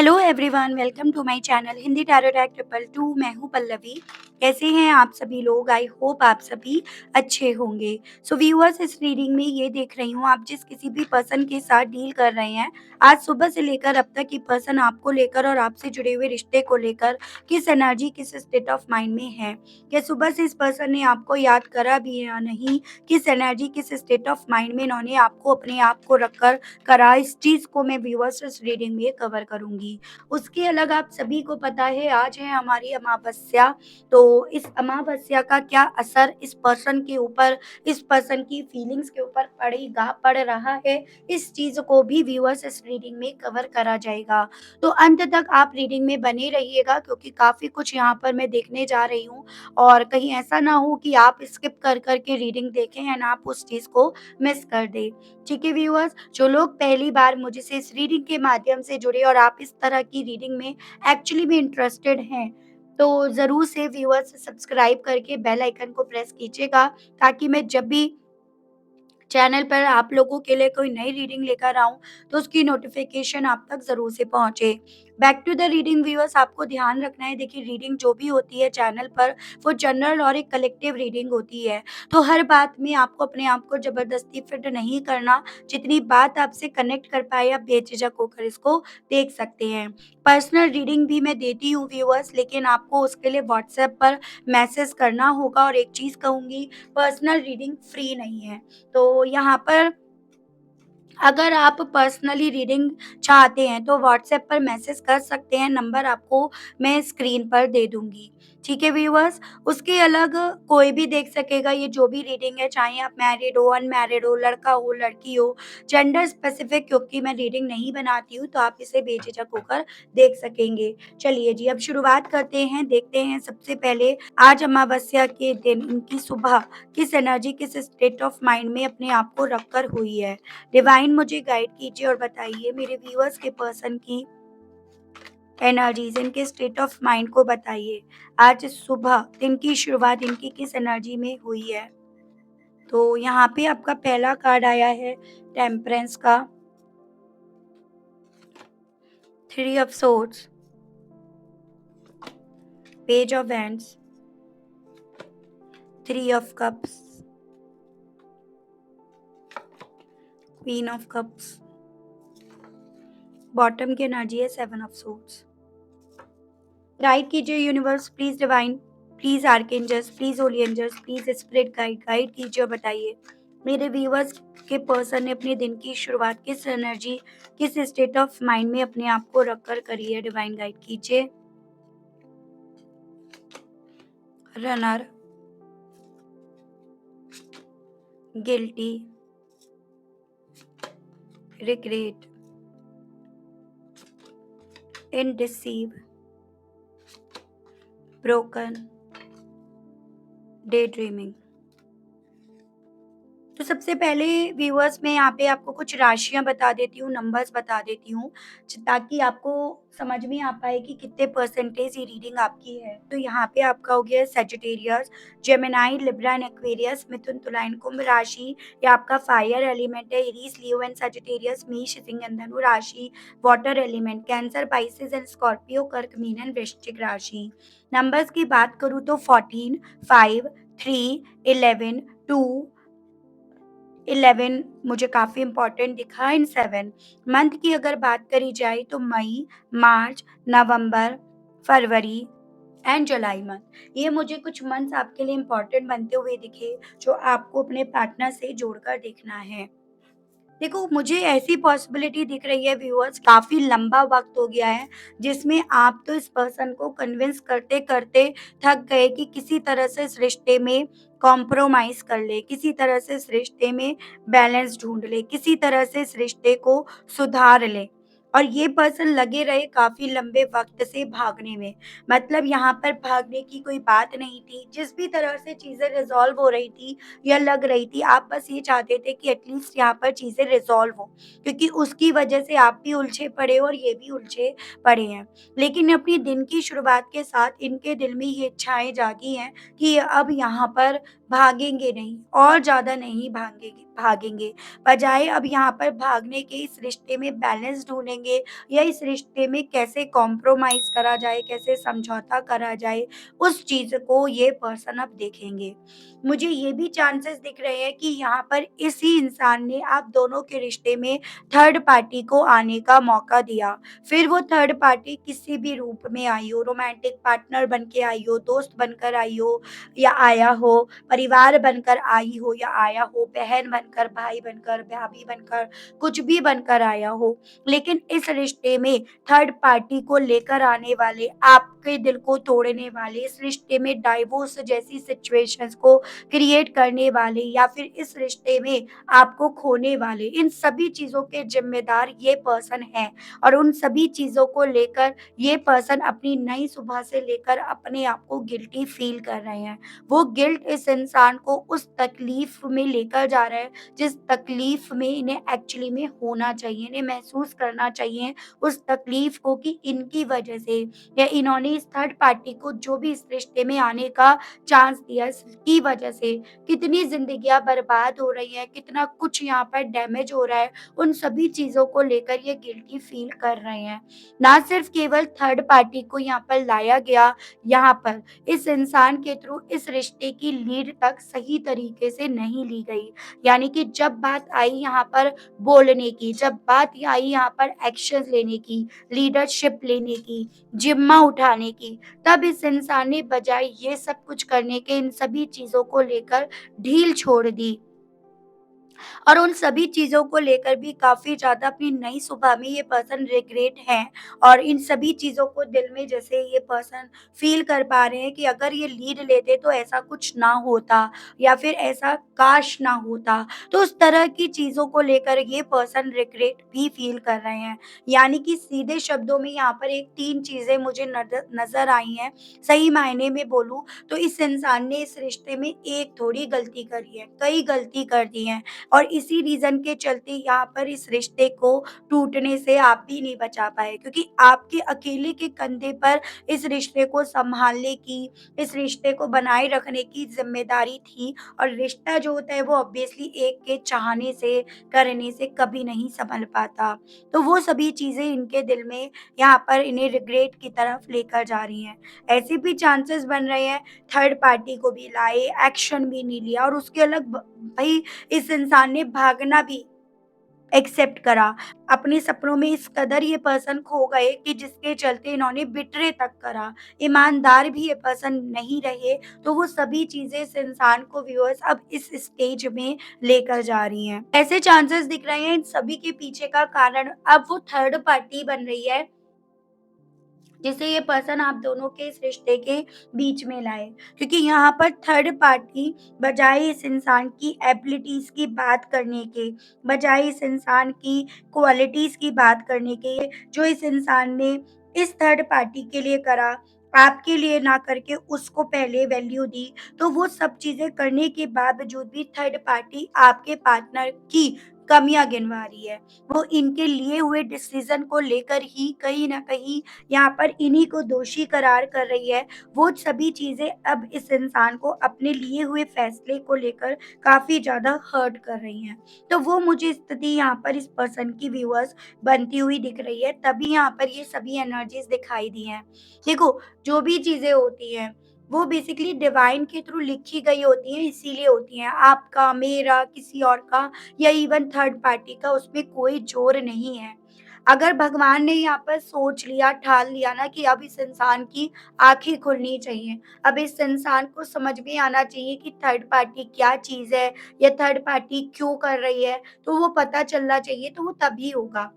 Hello everyone, welcome to my channel Hindi tarot tag 222। मैं हूं पल्लवी। कैसे हैं आप सभी लोग? आई होप आप सभी अच्छे होंगे। सो व्यूअर्स, इस रीडिंग में ये देख रही हूँ, आप जिस किसी भी पर्सन के साथ डील कर रहे हैं, आज सुबह से लेकर अब तक ये पर्सन आपको लेकर और आपसे जुड़े हुए रिश्ते को लेकर किस एनर्जी, किस स्टेट ऑफ माइंड में है। क्या सुबह से इस पर्सन ने आपको याद करा भी या नहीं? किस एनर्जी, किस स्टेट ऑफ माइंड में इन्होंने आपको अपने आप को रखकर करा, इस चीज़ को मैं व्यूअर्स इस रीडिंग में कवर करूँगी। उसके अलग आप सभी को पता है, आज है हमारी अमावस्या। तो इस अमावस्या का क्या असर इस पर्सन के ऊपर, इस पर्सन की फीलिंग्स के ऊपर पड़ रहा है, इस चीज़ को भी व्यूअर्स इस रीडिंग में कवर करा जाएगा। तो अंत तक आप रीडिंग में बने रहिएगा, क्योंकि काफ़ी कुछ यहाँ पर मैं देखने जा रही हूँ और कहीं ऐसा ना हो कि आप स्किप कर के रीडिंग देखें एंड आप उस चीज़ को मिस कर दें। ठीक है व्यूअर्स, जो लोग पहली बार मुझसे इस रीडिंग के माध्यम से जुड़े और आप इस तरह की रीडिंग में एक्चुअली में इंटरेस्टेड हैं, तो ज़रूर से व्यूअर्स सब्सक्राइब करके बेल आइकन को प्रेस कीजिएगा, ताकि मैं जब भी चैनल पर आप लोगों के लिए कोई नई रीडिंग लेकर आऊँ, तो उसकी नोटिफ़िकेशन आप तक ज़रूर से पहुँचे। Back to the reading viewers, आपको ध्यान रखना है, देखिए रीडिंग जो भी होती है चैनल पर, वो जनरल और एक कलेक्टिव रीडिंग होती है। तो हर बात में आपको अपने आप को ज़बरदस्ती फिट नहीं करना, जितनी बात आपसे कनेक्ट कर पाए आप बेझिझक होकर इसको देख सकते हैं। पर्सनल रीडिंग भी मैं देती हूँ व्यूअर्स, लेकिन आपको उसके लिए व्हाट्सएप पर मैसेज करना होगा, और एक चीज़ कहूँगी, पर्सनल रीडिंग फ्री नहीं है। तो यहाँ पर अगर आप पर्सनली रीडिंग चाहते हैं तो व्हाट्सएप पर मैसेज कर सकते हैं, नंबर आपको मैं स्क्रीन पर दे दूँगी। ठीक है व्यूअर्स? उसके अलग कोई भी देख सकेगा ये जो भी रीडिंग है, चाहे आप मैरिड हो, अनमैरिड हो, लड़का हो, लड़की हो, जेंडर स्पेसिफिक क्योंकि मैं रीडिंग नहीं बनाती हूँ, तो आप इसे बेझिझक होकर देख सकेंगे। चलिए जी, अब शुरुआत करते हैं, देखते हैं सबसे पहले आज अमावस्या के दिन इनकी सुबह किस एनर्जी, किस स्टेट ऑफ माइंड में अपने आप को रखकर हुई है। डिवाइन मुझे गाइड कीजिए और बताइए मेरे व्यूअर्स के पर्सन की एनर्जीज, इनके स्टेट ऑफ माइंड को बताइए। आज सुबह दिन की शुरुआत इनकी किस एनर्जी में हुई है। तो यहाँ पे आपका पहला कार्ड आया है टेम्परेंस का, three of swords, page of hands, three of cups, queen of cups, bottom की एनर्जी है सेवन ऑफ सोर्ड्स। गाइड कीजिए universe, please divine, please archangels, please holy angels, please spirit guide, guide कीजिए और बताइए मेरे viewers के person ने अपने दिन की शुरुआत किस एनर्जी, किस स्टेट ऑफ माइंड में अपने आप को रखकर करी है। डिवाइन गाइड कीजिए। Runner, guilty, regret, indecisive, broken, day dreaming. तो सबसे पहले व्यूअर्स मैं यहाँ पे आपको कुछ राशियाँ बता देती हूँ, नंबर्स बता देती हूँ, ताकि आपको समझ में आ पाए कि कितने परसेंटेज ये रीडिंग आपकी है। तो यहाँ पे आपका हो गया Sagittarius, Gemini, Libra and Aquarius, Mithun, Tula and Kumbh राशि। ये आपका फायर एलिमेंट है, Aries, Leo and Sagittarius, Mesh, Singh and Dhanu राशि। Water element, Cancer, Pisces and Scorpio, Kark, Meen and Vrishchik राशि। नंबर्स की बात करूँ तो 14, 5, 3, 11, 2, 11 मुझे काफ़ी इम्पोर्टेंट दिखा, इन 7 मंथ की अगर बात करी जाए तो मई, मार्च, नवंबर, फरवरी एंड जुलाई मंथ, ये मुझे कुछ मंथ्स आपके लिए इम्पोर्टेंट बनते हुए दिखे, जो आपको अपने पार्टनर से जोड़कर देखना है। देखो, मुझे ऐसी पॉसिबिलिटी दिख रही है व्यूअर्स, काफ़ी लंबा वक़्त हो गया है, जिसमें आप तो इस पर्सन को कन्विंस करते-करते थक गए कि किसी तरह से इस रिश्ते में कॉम्प्रोमाइज़ कर ले, किसी तरह से इस रिश्ते में बैलेंस ढूँढ ले, किसी तरह से इस रिश्ते को सुधार ले। और ये पर्सन लगे रहे काफ़ी लंबे वक़्त से भागने में। मतलब यहाँ पर भागने की कोई बात नहीं थी, जिस भी तरह से चीज़ें रिज़ॉल्व हो रही थी या लग रही थी, आप बस ये चाहते थे कि एटलीस्ट यहाँ पर चीज़ें रिज़ॉल्व हो, क्योंकि उसकी वजह से आप भी उलझे पड़े हो और ये भी उलझे पड़े हैं। लेकिन अपनी दिन की शुरुआत के साथ इनके दिल में ये इच्छाएँ जागी हैं कि अब यहाँ पर भागेंगे नहीं और ज़्यादा नहीं भागेंगे। बजाय अब यहाँ पर भागने के इस रिश्ते में बैलेंस ढूँढेंगे या इस रिश्ते में कैसे कॉम्प्रोमाइज़ करा जाए, कैसे समझौता करा जाए, उस चीज़ को ये पर्सन अब देखेंगे। मुझे ये भी चांसेस दिख रहे हैं कि यहाँ पर इसी इंसान ने आप दोनों के रिश्ते में थर्ड पार्टी को आने का मौका दिया। फिर वो थर्ड पार्टी किसी भी रूप में आई हो, रोमांटिक पार्टनर बन के आई हो, दोस्त बनकर आई हो या आया हो, परिवार बनकर आई हो या आया हो, बहन बनकर, भाई बनकर, भाभी बनकर, कुछ भी बनकर आया हो। लेकिन इस रिश्ते में थर्ड पार्टी को लेकर आने वाले, आपके दिल को तोड़ने वाले, इस रिश्ते में डाइवोर्स जैसी सिचुएशंस को क्रिएट करने वाले या फिर इस रिश्ते में आपको खोने वाले, इन सभी चीज़ों के ज़िम्मेदार ये पर्सन हैं और उन सभी चीज़ों को लेकर ये पर्सन अपनी नई सुबह से लेकर अपने आप को गिल्टी फ़ील कर रहे हैं। वो गिल्ट इस इंसान को उस तकलीफ में लेकर जा रहा है, जिस तकलीफ में इन्हें एक्चुअली में होना चाहिए, इन्हें महसूस करना चाहिए उस तकलीफ को कि इनकी वजह से या इन्होंने इस थर्ड पार्टी को जो भी इस रिश्ते में आने का चांस दिया, इसकी वजह से कितनी ज़िंदगियाँ बर्बाद हो रही हैं, कितना कुछ यहाँ पर डैमेज हो रहा है, उन सभी चीज़ों को लेकर ये गिल्टी फ़ील कर रहे हैं। ना सिर्फ केवल थर्ड पार्टी को यहाँ पर लाया गया, यहाँ पर इस इंसान के थ्रू इस रिश्ते की लीड तक सही तरीके से नहीं ली गई। यानी कि जब बात आई यहाँ पर बोलने की, जब बात आई यहाँ पर एक्शंस लेने की, लीडरशिप लेने की, जिम्मा उठाने की, तब इस इंसान ने बजाय ये सब कुछ करने के इन सभी चीज़ों को लेकर ढील छोड़ दी। और उन सभी चीज़ों को लेकर भी काफ़ी ज़्यादा अपनी नई सुबह में ये पर्सन रिग्रेट हैं और इन सभी चीज़ों को दिल में जैसे ये पर्सन फ़ील कर पा रहे हैं कि अगर ये लीड लेते तो ऐसा कुछ ना होता या फिर ऐसा काश ना होता। तो उस तरह की चीज़ों को लेकर ये पर्सन रिग्रेट भी फ़ील कर रहे हैं। यानी कि सीधे शब्दों में यहाँ पर एक 3 चीज़ें मुझे नज़र आई हैं। सही मायने में बोलूँ तो इस इंसान ने इस रिश्ते में एक थोड़ी गलती करी है, कई गलती कर दी हैं। और इसी रीज़न के चलते यहाँ पर इस रिश्ते को टूटने से आप भी नहीं बचा पाए क्योंकि आपके अकेले के कंधे पर इस रिश्ते को सँभालने की, इस रिश्ते को बनाए रखने की ज़िम्मेदारी थी और रिश्ता जो होता है वो ऑब्वियसली एक के चाहने से, करने से कभी नहीं सँभल पाता। तो वो सभी चीज़ें इनके दिल में यहाँ पर इन्हें रिग्रेट की तरफ लेकर जा रही हैं। ऐसे भी चांसेस बन रहे हैं थर्ड पार्टी को भी लाए, एक्शन भी नहीं लिया और उसके अलग ब भई इस इंसान ने भागना भी एक्सेप्ट करा। अपने सपनों में इस कदर ये पर्सन खो गए कि जिसके चलते इन्होंने बिट्रे तक करा। ईमानदार भी ये पर्सन नहीं रहे, तो वो सभी चीज़ें इस इंसान को व्यूअर्स अब इस स्टेज में लेकर जा रही हैं। ऐसे चांसेस दिख रहे हैं इन सभी के पीछे का कारण अब वो थर्ड पार्टी बन रही है जिसे ये पर्सन आप दोनों के इस रिश्ते के बीच में लाए। क्योंकि यहाँ पर थर्ड पार्टी बजाय इस इंसान की एबिलिटीज़ की बात करने के, बजाय इस इंसान की क्वालिटीज़ की बात करने के, जो इस इंसान ने इस थर्ड पार्टी के लिए करा, आपके लिए ना करके उसको पहले वैल्यू दी, तो वो सब चीज़ें करने के बावजूद भी थर्ड पार्टी आपके पार्टनर की कमियाँ गिनवा रही है। वो इनके लिए हुए डिसीज़न को लेकर ही कहीं न कहीं यहाँ पर इन्हीं को दोषी करार कर रही है। वो सभी चीज़ें अब इस इंसान को अपने लिए हुए फैसले को लेकर काफ़ी ज़्यादा हर्ट कर रही हैं। तो वो मुझे स्थिति यहाँ पर इस पर्सन की व्यूअर्स बनती हुई दिख रही है, तभी यहाँ पर ये सभी एनर्जीज़ दिखाई दी हैं। देखो, जो भी चीज़ें होती हैं, वो बेसिकली डिवाइन के थ्रू लिखी गई होती हैं, इसीलिए होती हैं। आपका, मेरा, किसी और का या इवन थर्ड पार्टी का उसमें कोई ज़ोर नहीं है। अगर भगवान ने यहाँ पर सोच लिया, ठान लिया ना कि अब इस इंसान की आँखें खुलनी चाहिए, अब इस इंसान को समझ में आना चाहिए कि थर्ड पार्टी क्या चीज़ है या थर्ड पार्टी क्यों कर रही है, तो वो पता चलना चाहिए, तो वो तभी होगा।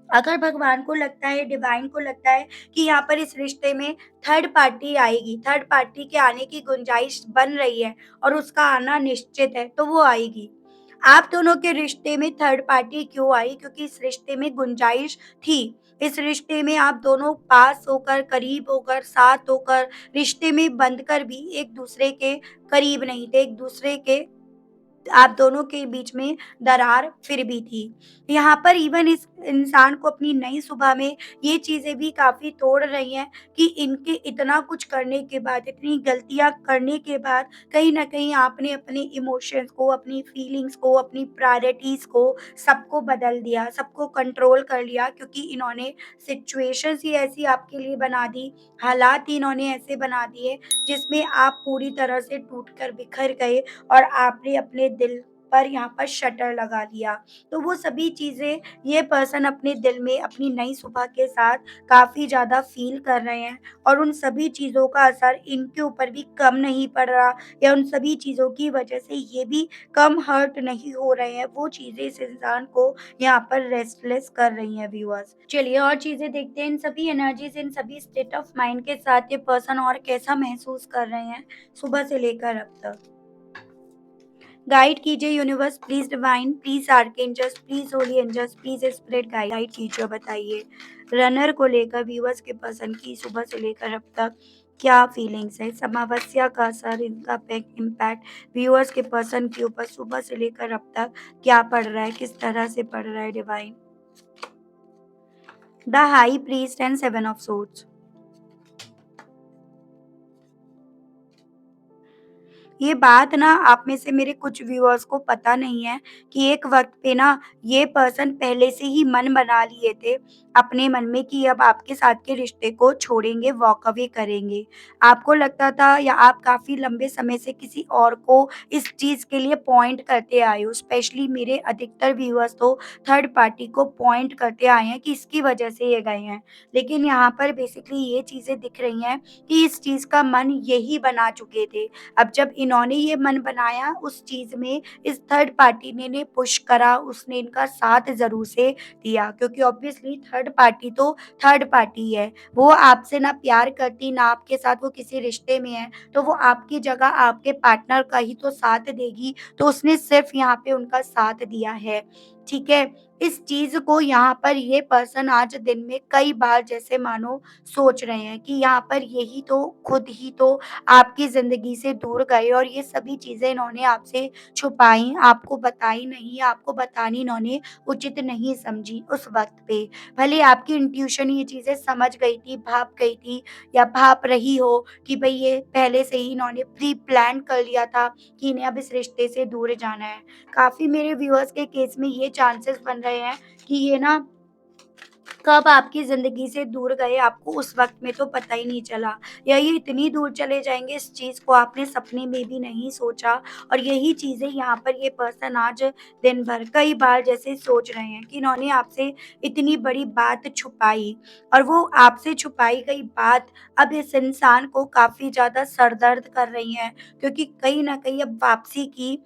अगर भगवान को लगता है, डिवाइन को लगता है कि यहाँ पर इस रिश्ते में थर्ड पार्टी आएगी, थर्ड पार्टी के आने की गुंजाइश बन रही है और उसका आना निश्चित है, तो वो आएगी। आप दोनों के रिश्ते में थर्ड पार्टी क्यों आई? क्योंकि इस रिश्ते में गुंजाइश थी। इस रिश्ते में आप दोनों पास होकर, करीब होकर, साथ होकर, रिश्ते में बंध कर भी एक-दूसरे के करीब नहीं थे, एक-दूसरे के आप दोनों के बीच में दरार फिर भी थी। यहाँ पर इवन इस इंसान को अपनी नई सुबह में ये चीज़ें भी काफ़ी तोड़ रही हैं कि इनके इतना कुछ करने के बाद, इतनी गलतियाँ करने के बाद कहीं न कहीं आपने अपने इमोशंस को, अपनी फीलिंग्स को, अपनी प्रायोरिटीज़ को सबको बदल दिया, सबको कंट्रोल कर लिया क्योंकि इन्होंने सिचुएशंस ही ऐसी आपके लिए बना दी, हालात ही इन्होंने ऐसे बना दिए जिसमें आप पूरी तरह से टूट कर बिखर गए और आपने अपने दिल पर यहाँ पर शटर लगा दिया। तो वो सभी चीज़ें ये पर्सन अपने दिल में अपनी नई सुबह के साथ काफ़ी ज़्यादा फ़ील कर रहे हैं और उन सभी चीज़ों का असर इनके ऊपर भी कम नहीं पड़ रहा या उन सभी चीज़ों की वजह से ये भी कम हर्ट नहीं हो रहे हैं। वो चीज़ें इस इंसान को यहाँ पर रेस्टलेस कर रही हैं व्यूअर्स। चलिए और चीज़ें देखते हैं इन सभी एनर्जीज़, इन सभी स्टेट ऑफ माइंड के साथ ये पर्सन और कैसा महसूस कर रहे हैं सुबह से लेकर अब तक। गाइड कीजिए universe please divine please archangels please holy angels please spirit guide कीजिए बताइए रनर को लेकर व्यूवर्स के पर्सन की सुबह से लेकर अब तक क्या फीलिंग्स है। समावस्या का असर इनका इम्पैक्ट व्यूअर्स के पर्सन के ऊपर सुबह से लेकर अब तक क्या पड़ रहा है, किस तरह से पड़ रहा है divine. The high priest and seven of swords. ये बात ना आप में से मेरे कुछ व्यूअर्स को पता नहीं है कि एक वक़्त पे ना ये पर्सन पहले से ही मन बना लिए थे अपने मन में कि अब आपके साथ के रिश्ते को छोड़ेंगे, वॉक अवे करेंगे। आपको लगता था या आप काफ़ी लंबे समय से किसी और को इस चीज़ के लिए पॉइंट करते आए हो। स्पेशली मेरे अधिकतर व्यूअर्स तो थर्ड पार्टी को पॉइंट करते आए हैं कि इसकी वजह से ये गए हैं। लेकिन यहाँ पर बेसिकली ये चीज़ें दिख रही हैं कि इस चीज़ का मन यही बना चुके थे। अब जब इन्होंने ये मन बनाया उस चीज़ में इस थर्ड पार्टी ने पुश करा, उसने इनका साथ ज़रूर से दिया क्योंकि ऑब्वियसली थर्ड पार्टी तो थर्ड पार्टी है। वो आपसे ना प्यार करती, ना आपके साथ वो किसी रिश्ते में है, तो वो आपकी जगह आपके पार्टनर का ही तो साथ देगी, तो उसने सिर्फ़ यहाँ पे उनका साथ दिया है, ठीक है? इस चीज़ को यहाँ पर ये पर्सन आज दिन में कई बार जैसे मानो सोच रहे हैं कि यहाँ पर यही तो खुद ही तो आपकी ज़िंदगी से दूर गए और ये सभी चीज़ें इन्होंने आपसे छुपाई, आपको बताई नहीं, आपको बतानी इन्होंने उचित नहीं समझी उस वक़्त पे। भले आपकी इंट्यूशन ये चीज़ें समझ गई थी, भाप गई थी या भाप रही हो कि भई ये पहले से ही इन्होंने प्री प्लान कर लिया था कि इन्हें अब इस रिश्ते से दूर जाना है। काफ़ी मेरे व्यूअर्स के केस में ये चांसेस बन रहे हैं कि ये ना कब आपकी ज़िंदगी से दूर गए आपको उस वक़्त में तो पता ही नहीं चला या ये इतनी दूर चले जाएँगे इस चीज़ को आपने सपने में भी नहीं सोचा और यही चीज़ें यहाँ पर ये पर्सन आज दिन भर कई बार जैसे सोच रहे हैं कि इन्होंने आपसे इतनी बड़ी बात छुपाई और वो आपसे छुपाई गई बात अब इस इंसान को काफ़ी ज़्यादा सरदर्द कर रही है क्योंकि कहीं न कहीं अब वापसी की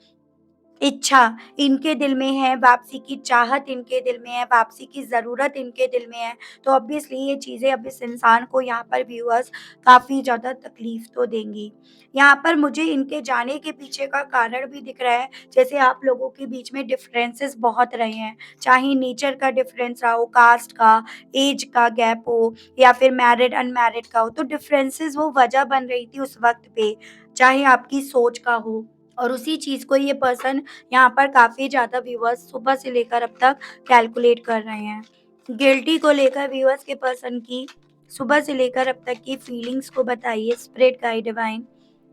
इच्छा इनके दिल में है, वापसी की चाहत इनके दिल में है, वापसी की ज़रूरत इनके दिल में है, तो ऑब्वियसली ये चीज़ें अब इस इंसान को यहाँ पर व्यूअर्स काफ़ी ज़्यादा तकलीफ़ तो देंगी। यहाँ पर मुझे इनके जाने के पीछे का कारण भी दिख रहा है, जैसे आप लोगों के बीच में डिफरेंसेस बहुत रहे हैं, चाहे नेचर का डिफरेंस रहा हो, कास्ट का, ऐज का गैप हो या फिर मैरिड अनमैरिड का हो, तो डिफरेंसेस वो वजह बन रही थी उस वक़्त पे, चाहे आपकी सोच का हो। और उसी चीज़ को ये पर्सन यहाँ पर काफ़ी ज़्यादा व्यूअर्स सुबह से लेकर अब तक कैलकुलेट कर रहे हैं। गिल्टी को लेकर व्यूअर्स के पर्सन की सुबह से लेकर अब तक की फीलिंग्स को बताइए स्पिरिट गाइड डिवाइन।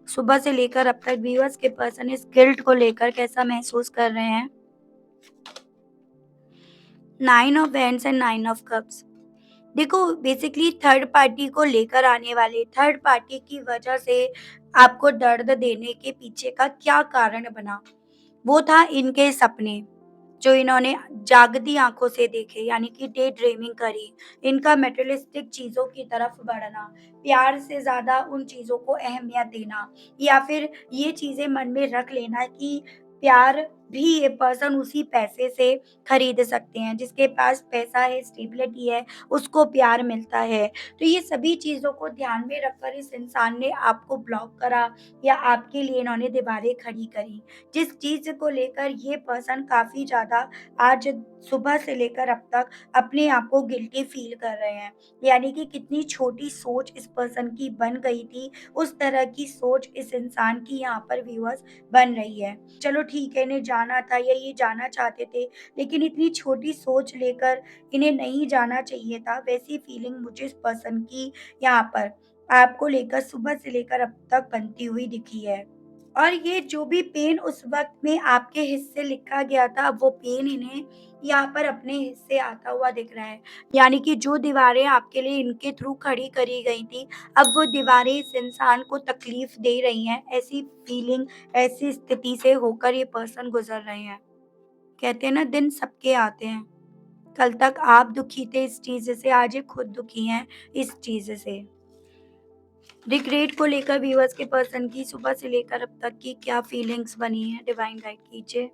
सुबह से लेकर अब तक व्यूअर्स के पर्सन इस गिल्ट को लेकर कैसा महसूस कर रहे हैं? 9 of wands and 9 of cups. देखो बेसिकली थर्ड पार्टी को लेकर आने वाले थर्ड पार्टी की वजह से आपको दर्द देने के पीछे का क्या कारण बना? वो था इनके सपने, जो इन्होंने जागती आँखों से देखे यानी कि डे ड्रीमिंग करी। इनका मटेरियलिस्टिक चीज़ों की तरफ बढ़ना, प्यार से ज़्यादा उन चीज़ों को अहमियत देना या फिर ये चीज़ें मन में रख लेना कि प्यार भी ये पर्सन उसी पैसे से खरीद सकते हैं। जिसके पास पैसा है, स्टेबिलिटी है, उसको प्यार मिलता है। तो ये सभी चीज़ों को ध्यान में रखकर इस इंसान ने आपको ब्लॉक करा या आपके लिए इन्होंने दीवारें खड़ी करी। जिस चीज़ को लेकर ये पर्सन काफ़ी ज़्यादा आज सुबह से लेकर अब तक अपने आप को गिल्टी फ़ील कर रहे हैं। यानी कि कितनी छोटी सोच इस पर्सन की बन गई थी, उस तरह की सोच इस इंसान की यहाँ पर व्यूअर्स बन रही है। चलो ठीक है, इन्हें जाना था या ये जाना चाहते थे, लेकिन इतनी छोटी सोच लेकर इन्हें नहीं जाना चाहिए था। वैसी फीलिंग मुझे इस पर्सन की यहाँ पर आपको लेकर सुबह से लेकर अब तक बनती हुई दिखी है। और ये जो भी पेन उस वक़्त में आपके हिस्से लिखा गया था, अब वो पेन इन्हें यहाँ पर अपने हिस्से आता हुआ दिख रहा है। यानी कि जो दीवारें आपके लिए इनके थ्रू खड़ी करी गई थी, अब वो दीवारें इस इंसान को तकलीफ़ दे रही हैं। ऐसी फीलिंग, ऐसी स्थिति से होकर ये पर्सन गुज़र रहे हैं। कहते हैं ना, दिन सबके आते हैं। कल तक आप दुखी थे इस चीज़ से, आज ये खुद दुखी हैं इस चीज़ से। रिग्रेट को लेकर व्यूअर्स के पर्सन की सुबह से लेकर अब तक की क्या फीलिंग्स बनी है, डिवाइन गाइड कीजिए।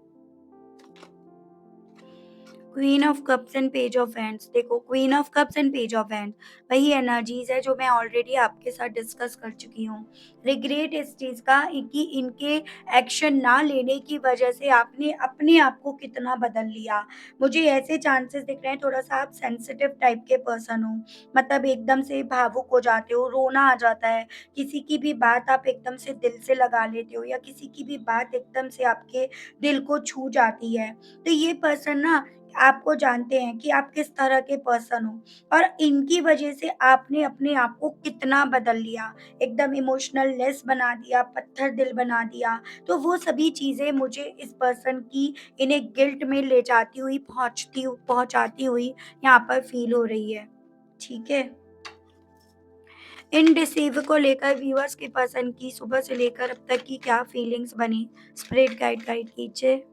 Queen of cups and page of hands. देखो, queen of cups and page of hand वही एनर्जीज है जो मैं ऑलरेडी आपके साथ डिस्कस कर चुकी हूँ। रिग्रेट इस चीज का कि इनके एक्शन ना लेने की वजह से आपने अपने आप को कितना बदल लिया। मुझे ऐसे चांसेस दिख रहे हैं, थोड़ा सा आप सेंसिटिव टाइप के पर्सन हो, मतलब एकदम से भावुक हो जाते हो, रोना आ जाता है। किसी की भी बात आप एकदम से दिल से लगा लेते हो, या किसी की भी बात एकदम से आपके दिल को छू जाती है। तो ये पर्सन ना आपको जानते हैं कि आप किस तरह के पर्सन हो, और इनकी वजह से आपने अपने आप को कितना बदल लिया, एकदम इमोशनल लेस बना दिया, पत्थर दिल बना दिया। तो वो सभी चीज़ें मुझे इस पर्सन की इन्हें गिल्ट में ले जाती हुई पहुँचाती हुई यहाँ पर फ़ील हो रही है। ठीक है? इन डिसीव को लेकर व्यूअर्स के पर्सन की सुबह से लेकर अब तक की क्या फीलिंग्स बनी? स्पिरिट गाइड कीजिए।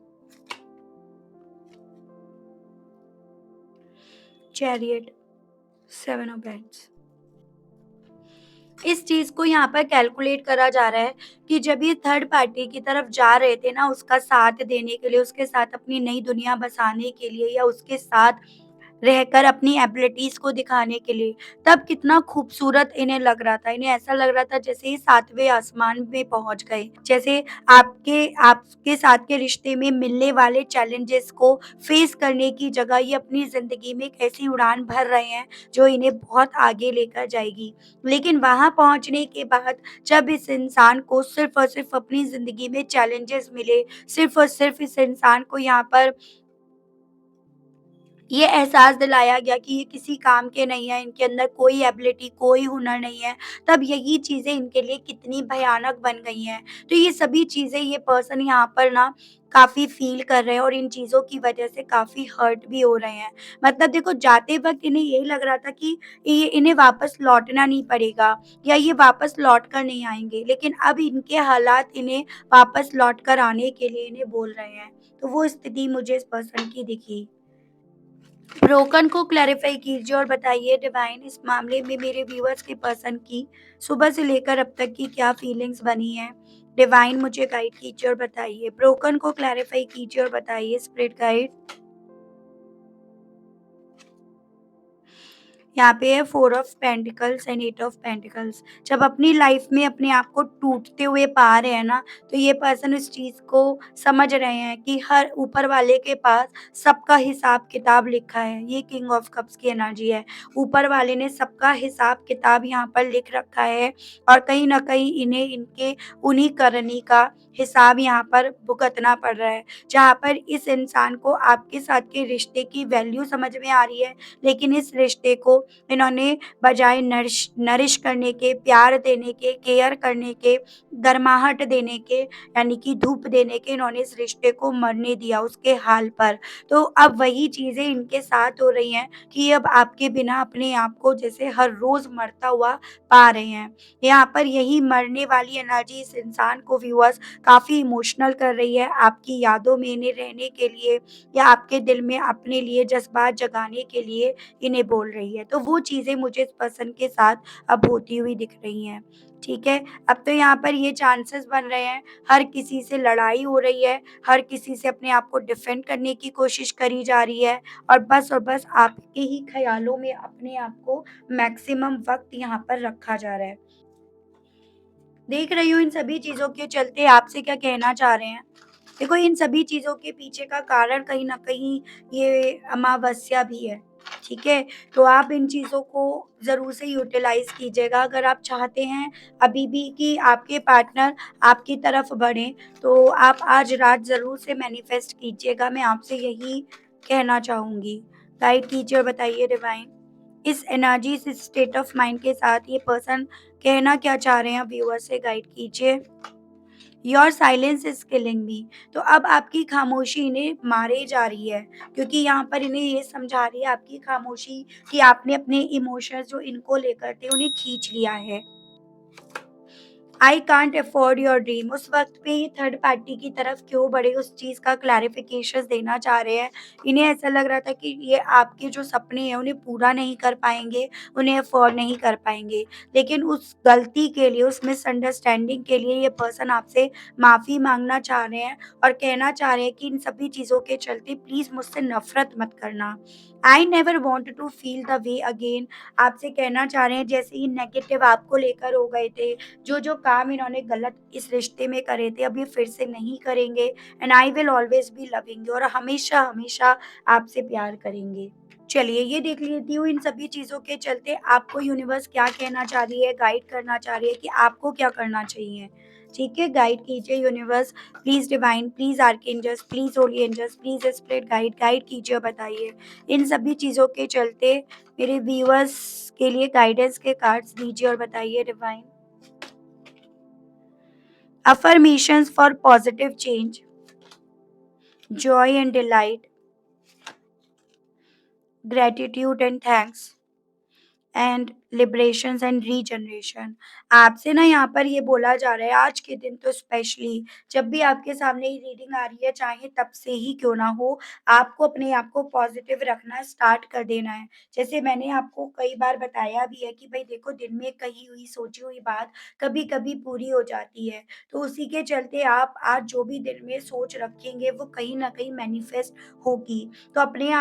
Chariot, 7 of hands. इस चीज़ को यहाँ पर कैलकुलेट करा जा रहा है कि जब ये थर्ड पार्टी की तरफ जा रहे थे ना, उसका साथ देने के लिए, उसके साथ अपनी नई दुनिया बसाने के लिए, या उसके साथ रहकर अपनी एबिलिटीज़ को दिखाने के लिए, तब कितना खूबसूरत इन्हें लग रहा था। इन्हें ऐसा लग रहा था जैसे ये 7वें आसमान में पहुँच गए। जैसे आपके आपके साथ के रिश्ते में मिलने वाले चैलेंजेस को फेस करने की जगह ये अपनी ज़िंदगी में एक ऐसी उड़ान भर रहे हैं, जो इन्हें बहुत आगे लेकर जाएगी। लेकिन वहाँ पहुँचने के बाद जब इस इंसान को सिर्फ़ और सिर्फ़ अपनी ज़िंदगी में चैलेंजेस मिले, सिर्फ़ और सिर्फ़ इस इंसान को यहाँ पर ये एहसास दिलाया गया कि ये किसी काम के नहीं है, इनके अंदर कोई एबिलिटी, कोई हुनर नहीं है, तब यही चीज़ें इनके लिए कितनी भयानक बन गई हैं। तो ये सभी चीज़ें ये पर्सन यहाँ पर ना काफ़ी फ़ील कर रहे हैं, और इन चीज़ों की वजह से काफ़ी हर्ट भी हो रहे हैं। मतलब देखो, जाते वक़्त इन्हें यही लग रहा था कि ये इन्हें वापस लौटना नहीं पड़ेगा, या ये वापस लौट कर नहीं आएँगे, लेकिन अब इनके हालात इन्हें वापस लौट कर आने के लिए इन्हें बोल रहे हैं। तो वो स्थिति मुझे इस पर्सन की दिखी। ब्रोकन को क्लैरिफ़ाई कीजिए और बताइए डिवाइन, इस मामले में मेरे व्यूअर्स के पर्सन की सुबह से लेकर अब तक की क्या फीलिंग्स बनी हैं? डिवाइन मुझे गाइड कीजिए और बताइए। ब्रोकन को क्लैरिफ़ाई कीजिए और बताइए स्पिरिट गाइड। यहाँ पे है 4 of pentacles and 8 of pentacles. जब अपनी लाइफ में अपने आप को टूटते हुए पा रहे हैं ना, तो ये पर्सन इस चीज़ को समझ रहे हैं कि हर ऊपर वाले के पास सबका हिसाब-किताब लिखा है। ये किंग ऑफ कप्स की एनर्जी है। ऊपर वाले ने सबका हिसाब-किताब यहाँ पर लिख रखा है, और कहीं न कहीं इन्हें इनके उन्हीं करनी का हिसाब यहाँ पर भुगतना पड़ रहा है। जहाँ पर इस इंसान को आपके साथ के रिश्ते की वैल्यू समझ में आ रही है, लेकिन इस रिश्ते को इन्होंने बजाय नरिश नरिश करने के, प्यार देने के, केयर करने के, गर्माहट देने के, यानी कि धूप देने के, इन्होंने इस रिश्ते को मरने दिया उसके हाल पर। तो अब वही चीज़ें इनके साथ हो रही हैं कि अब आपके बिना अपने आप को जैसे हर रोज़ मरता हुआ पा रहे हैं। यहाँ पर यही मरने वाली एनर्जी इस इंसान को व्यूअर्स काफ़ी इमोशनल कर रही है, आपकी यादों में इन्हें रहने के लिए, या आपके दिल में अपने लिए जज़्बात जगाने के लिए इन्हें बोल रही है। तो वो चीज़ें मुझे इस पर्सन के साथ अब होती हुई दिख रही हैं। ठीक है? अब तो यहाँ पर ये चांसेस बन रहे हैं, हर किसी से लड़ाई हो रही है, हर किसी से अपने आप को डिफेंड करने की कोशिश करी जा रही है और बस आपके ही ख़्यालों में अपने आप को मैक्सिमम वक़्त यहाँ पर रखा जा रहा है। देख रही हूँ इन सभी चीज़ों के चलते आपसे क्या कहना चाह रहे हैं। देखो इन सभी चीज़ों के पीछे का कारण कहीं न कहीं ये अमावस्या भी है, ठीक है? तो आप इन चीज़ों को ज़रूर से यूटिलाइज़ कीजिएगा अगर आप चाहते हैं अभी भी कि आपके पार्टनर आपकी तरफ बढ़ें, तो आप आज रात ज़रूर से मैनिफेस्ट कीजिएगा, मैं आपसे यही कहना चाहूँगी। गाइड कीजिए और बताइए डिवाइन, इस एनर्जी, इस स्टेट ऑफ माइंड के साथ ये पर्सन कहना क्या चाह रहे हैं व्यूअर से गाइड कीजिए। योर साइलेंस इज किलिंग मी। तो अब आपकी खामोशी इन्हें मारे जा रही है क्योंकि यहाँ पर इन्हें ये समझा रही है आपकी खामोशी कि आपने अपने इमोशंस जो इनको लेकर थे उन्हें खींच लिया है। I can't afford your dream. उस वक़्त पे ये थर्ड पार्टी की तरफ क्यों बढ़े उस चीज़ का क्लैरिफ़िकेशंस देना चाह रहे हैं। इन्हें ऐसा लग रहा था कि ये आपके जो सपने हैं उन्हें पूरा नहीं कर पाएँगे, उन्हें अफोर्ड नहीं कर पाएँगे। लेकिन उस गलती के लिए, उस मिसअंडरस्टैंडिंग के लिए ये पर्सन आपसे माफ़ी माँगना चाह रहे हैं और कहना चाह रहे हैं कि इन सभी चीज़ों के चलते प्लीज़ मुझसे नफ़रत मत करना। I never want to feel the way again. आपसे कहना चाह रहे हैं जैसे ही नेगेटिव आपको लेकर हो गए थे, जो काम इन्होंने गलत इस रिश्ते में करे थे, अब ये फिर से नहीं करेंगे and I will always B loving you और हमेशा-हमेशा आपसे प्यार करेंगे। चलिए ये देख लेती हूँ इन सभी चीज़ों के चलते आपको यूनिवर्स क्या कहना चाह रही है, गाइड करना चाह रही है कि आपको क्या करना चाहिए। ठीक है, गाइड कीजिए universe, please divine, please archangels, please holy angels, please spirit guide, guide कीजिए और बताइए। इन सभी चीज़ों के चलते मेरे व्यूअर्स के लिए गाइडेंस के कार्ड्स दीजिए और बताइए divine. Affirmations for positive change, joy and delight, gratitude and thanks. And liberations and regeneration. आपसे ना यहाँ पर ये बोला जा रहा है आज के दिन तो स्पेशली जब भी आपके सामने ये रीडिंग आ रही है चाहे तब से ही क्यों ना हो, आपको अपने आप को पॉजिटिव रखना स्टार्ट कर देना है। जैसे मैंने आपको कई बार बताया भी है कि भाई देखो दिन में कही हुई सोची हुई बात कभी कभी पूरी हो जाती है, तो उसी के चलते आप आज जो भी दिल में सोच रखेंगे वो कहीं ना कहीं मैनिफेस्ट होगी। तो अपने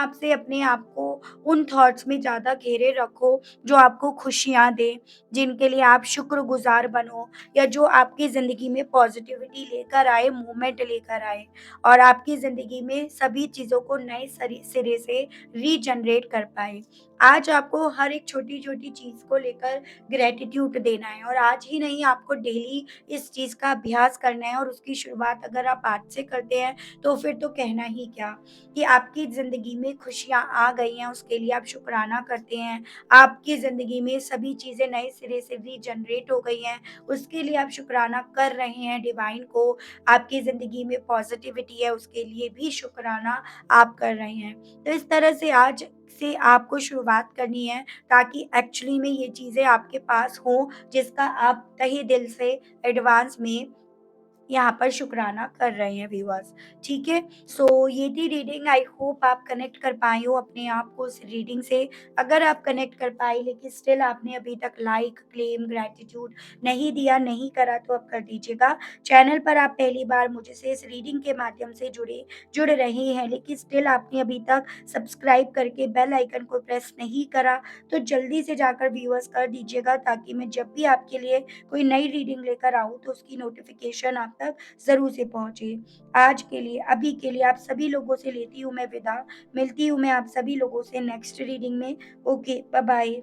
आप को उन थॉट्स में ज़्यादा घेरे रखो जो आपको खुशियाँ दें, जिनके लिए आप शुक्रगुज़ार बनो या जो आपकी ज़िंदगी में पॉज़िटिविटी लेकर आए, मूवमेंट लेकर आए और आपकी ज़िंदगी में सभी चीज़ों को नए सिरे से रीजनरेट कर पाएँ। आज आपको हर एक छोटी-छोटी चीज़ को लेकर ग्रैटिट्यूड देना है और आज ही नहीं आपको डेली इस चीज़ का अभ्यास करना है और उसकी शुरुआत अगर आप आज से करते हैं, तो फिर तो कहना ही क्या कि आपकी ज़िंदगी में खुशियाँ आ गई हैं, उसके लिए आप शुकराना करते हैं। आपकी ज़िंदगी में सभी चीज़ें नए सिरे से रीजनरेट हो गई हैं, उसके लिए आप शुकराना कर रहे हैं डिवाइन को। आपकी ज़िंदगी में पॉज़िटिविटी है, उसके लिए भी शुकराना आप कर रहे हैं। तो इस तरह से आज से आपको शुरुआत करनी है ताकि एक्चुअली में ये चीज़ें आपके पास हों, जिसका आप तहे दिल से एडवांस में यहाँ पर शुकराना कर रहे हैं व्यूअर्स, ठीक है? सो ये थी रीडिंग, आई होप आप कनेक्ट कर पाए हो अपने आप को उस रीडिंग से। अगर आप कनेक्ट कर पाए लेकिन स्टिल आपने अभी तक लाइक, क्लेम, ग्रैटिट्यूड नहीं दिया, नहीं करा तो अब कर दीजिएगा। चैनल पर आप पहली बार मुझसे इस रीडिंग के माध्यम से जुड़ रहे हैं लेकिन स्टिल आपने अभी तक सब्सक्राइब करके बेल आइकन को प्रेस नहीं करा, तो जल्दी से जाकर व्यूअर्स कर दीजिएगा ताकि मैं जब भी आपके लिए कोई नई रीडिंग लेकर आऊँ तो उसकी नोटिफ़िकेशन आप तक ज़रूर से पहुँचे। आज के लिए, अभी के लिए आप सभी लोगों से लेती हूँ मैं विदा। मिलती हूँ मैं आप सभी लोगों से नेक्स्ट रीडिंग में। Okay, bye bye.